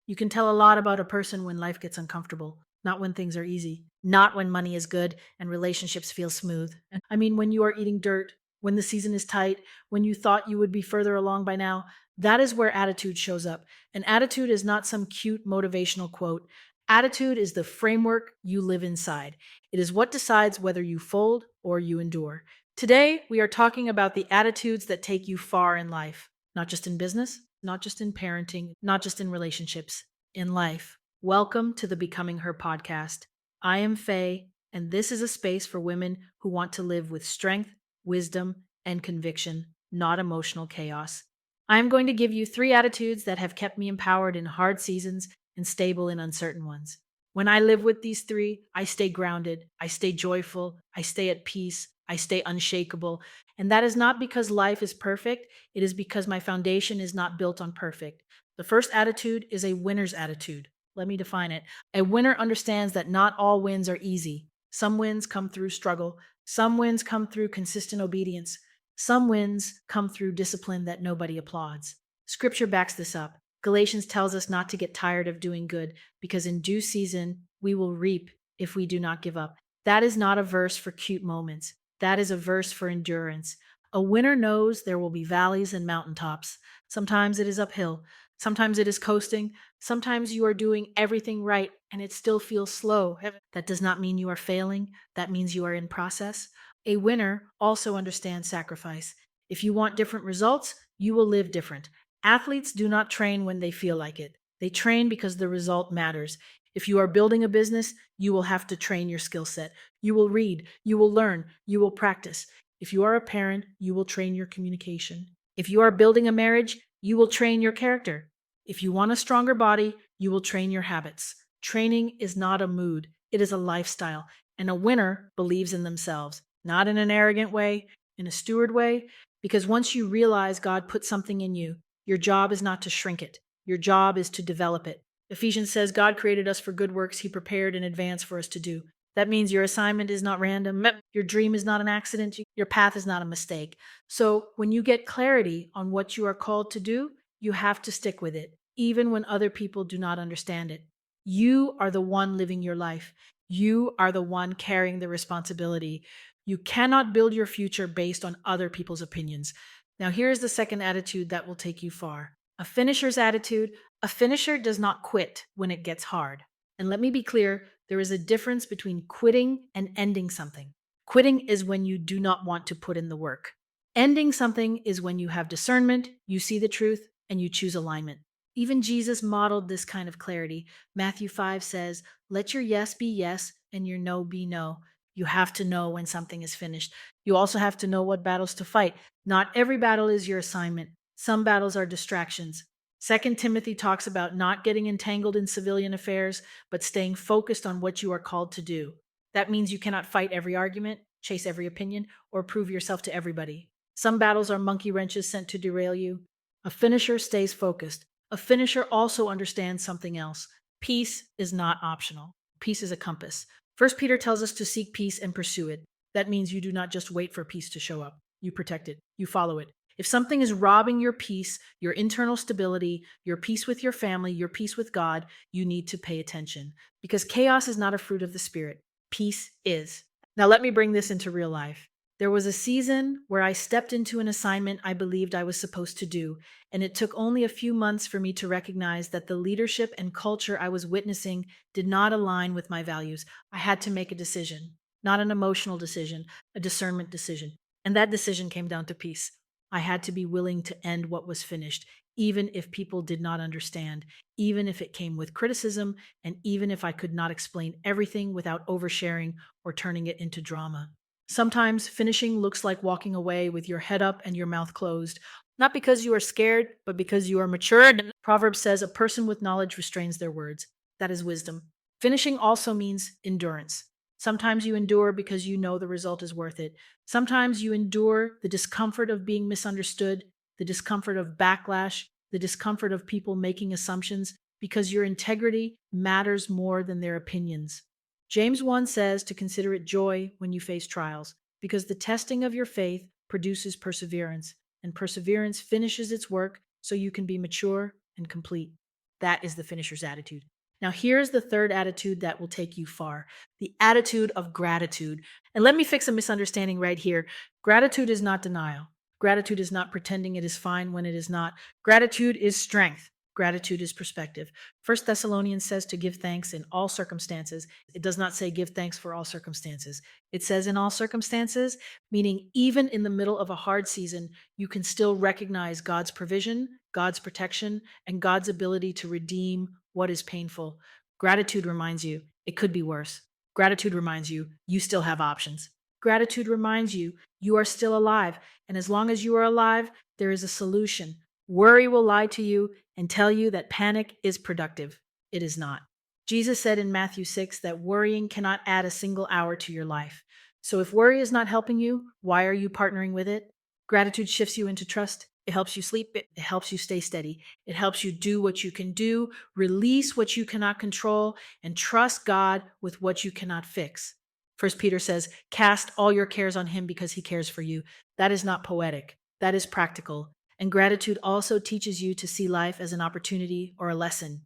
You can tell a lot about a person when life gets uncomfortable, not when things are easy, not when money is good and relationships feel smooth. I mean, when you are eating dirt, when the season is tight, when you thought you would be further along by now, that is where attitude shows up. And attitude is not some cute motivational quote. Attitude is the framework you live inside. It is what decides whether you fold or you endure. Today, we are talking about the attitudes that take you far in life, not just in business, not just in parenting, not just in relationships, in life. Welcome to the Becoming Her podcast. I am Faye, and this is a space for women who want to live with strength, wisdom, and conviction, not emotional chaos. I am going to give you 3 attitudes that have kept me empowered in hard seasons and stable in uncertain ones. When I live with these 3, I stay grounded, I stay joyful, I stay at peace, I stay unshakable. And that is not because life is perfect, it is because my foundation is not built on perfect. The first attitude is a winner's attitude. Let me define it. A winner understands that not all wins are easy. Some wins come through struggle, some wins come through consistent obedience, some wins come through discipline that nobody applauds. Scripture backs this up. Galatians tells us not to get tired of doing good because in due season we will reap if we do not give up. That is not a verse for cute moments. That is a verse for endurance. A winner knows there will be valleys and mountaintops. Sometimes it is uphill. Sometimes it is coasting. Sometimes you are doing everything right and it still feels slow. That does not mean you are failing. That means you are in process. A winner also understands sacrifice. If you want different results, you will live different. Athletes do not train when they feel like it. They train because the result matters. If you are building a business, you will have to train your skill set. You will read, you will learn, you will practice. If you are a parent, you will train your communication. If you are building a marriage, you will train your character. If you want a stronger body, you will train your habits. Training is not a mood, it is a lifestyle. And a winner believes in themselves, not in an arrogant way, in a steward way, because once you realize God put something in you, your job is not to shrink it. Your job is to develop it. Ephesians says God created us for good works he prepared in advance for us to do. That means your assignment is not random. Your dream is not an accident. Your path is not a mistake. So when you get clarity on what you are called to do, you have to stick with it, even when other people do not understand it. You are the one living your life. You are the one carrying the responsibility. You cannot build your future based on other people's opinions. Now, here's the second attitude that will take you far. A finisher's attitude. A finisher does not quit when it gets hard. And let me be clear, there is a difference between quitting and ending something. Quitting is when you do not want to put in the work. Ending something is when you have discernment, you see the truth, and you choose alignment. Even Jesus modeled this kind of clarity. Matthew 5 says, "Let your yes be yes and your no be no." You have to know when something is finished. You also have to know what battles to fight. Not every battle is your assignment. Some battles are distractions. Second Timothy talks about not getting entangled in civilian affairs, but staying focused on what you are called to do. That means you cannot fight every argument, chase every opinion, or prove yourself to everybody. Some battles are monkey wrenches sent to derail you. A finisher stays focused. A finisher also understands something else. Peace is not optional. Peace is a compass. First Peter tells us to seek peace and pursue it. That means you do not just wait for peace to show up. You protect it. You follow it. If something is robbing your peace, your internal stability, your peace with your family, your peace with God, you need to pay attention because chaos is not a fruit of the Spirit. Peace is. Now, let me bring this into real life. There was a season where I stepped into an assignment I believed I was supposed to do, and it took only a few months for me to recognize that the leadership and culture I was witnessing did not align with my values. I had to make a decision, not an emotional decision, a discernment decision. And that decision came down to peace. I had to be willing to end what was finished, even if people did not understand, even if it came with criticism, and even if I could not explain everything without oversharing or turning it into drama. Sometimes finishing looks like walking away with your head up and your mouth closed, not because you are scared, but because you are matured. Proverbs says, "A person with knowledge restrains their words." That is wisdom. Finishing also means endurance. Sometimes you endure because you know the result is worth it. Sometimes you endure the discomfort of being misunderstood, the discomfort of backlash, the discomfort of people making assumptions because your integrity matters more than their opinions. James 1 says to consider it joy when you face trials, because the testing of your faith produces perseverance, and perseverance finishes its work so you can be mature and complete. That is the finisher's attitude. Now, here's the third attitude that will take you far, the attitude of gratitude. And let me fix a misunderstanding right here. Gratitude is not denial. Gratitude is not pretending it is fine when it is not. Gratitude is strength. Gratitude is perspective. First Thessalonians says to give thanks in all circumstances. It does not say give thanks for all circumstances. It says in all circumstances, meaning even in the middle of a hard season, you can still recognize God's provision, God's protection, and God's ability to redeem what is painful. Gratitude reminds you it could be worse. Gratitude reminds you you still have options. Gratitude reminds you you are still alive. And as long as you are alive, there is a solution. Worry will lie to you and tell you that panic is productive. It is not. Jesus said in Matthew 6 that worrying cannot add a single hour to your life. So if worry is not helping you, why are you partnering with it? Gratitude shifts you into trust. It helps you sleep. It helps you stay steady. It helps you do what you can do, release what you cannot control, and trust God with what you cannot fix. First Peter says, cast all your cares on him because he cares for you. That is not poetic. That is practical. And gratitude also teaches you to see life as an opportunity or a lesson.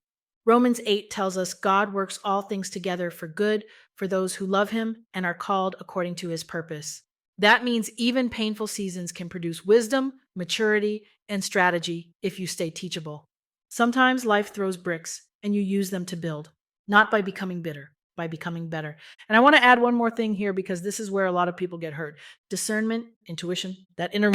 Romans 8 tells us God works all things together for good for those who love him and are called according to his purpose. That means even painful seasons can produce wisdom, maturity, and strategy if you stay teachable. Sometimes life throws bricks and you use them to build, not by becoming bitter, by becoming better. And I want to add one more thing here because this is where a lot of people get hurt. Discernment, intuition, that inner,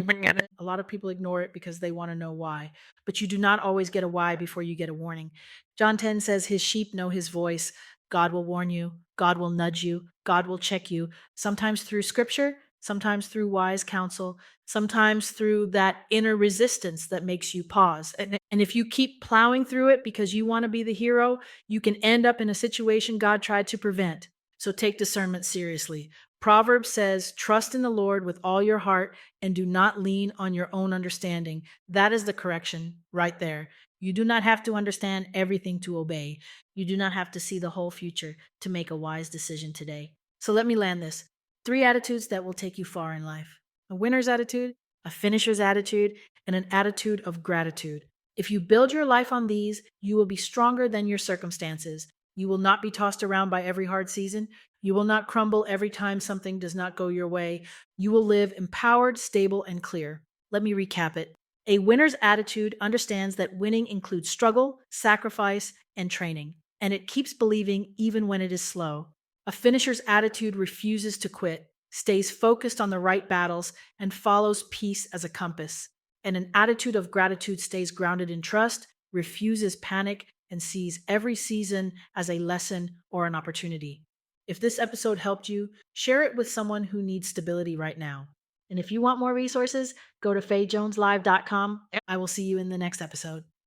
a lot of people ignore it because they want to know why. But you do not always get a why before you get a warning. John 10 says his sheep know his voice. God will warn you. God will nudge you. God will check you, sometimes through scripture, sometimes through wise counsel, sometimes through that inner resistance that makes you pause. And if you keep plowing through it because you want to be the hero, you can end up in a situation God tried to prevent. So take discernment seriously. Proverbs says, trust in the Lord with all your heart and do not lean on your own understanding. That is the correction right there. You do not have to understand everything to obey. You do not have to see the whole future to make a wise decision today. So let me land this. 3 attitudes that will take you far in life: a winner's attitude, a finisher's attitude, and an attitude of gratitude. If you build your life on these, you will be stronger than your circumstances. You will not be tossed around by every hard season. You will not crumble every time something does not go your way. You will live empowered, stable, and clear. Let me recap it. A winner's attitude understands that winning includes struggle, sacrifice, and training, and it keeps believing even when it is slow. A finisher's attitude refuses to quit, stays focused on the right battles, and follows peace as a compass. And an attitude of gratitude stays grounded in trust, refuses panic, and sees every season as a lesson or an opportunity. If this episode helped you, share it with someone who needs stability right now. And if you want more resources, go to FayeJonesLive.com. I will see you in the next episode.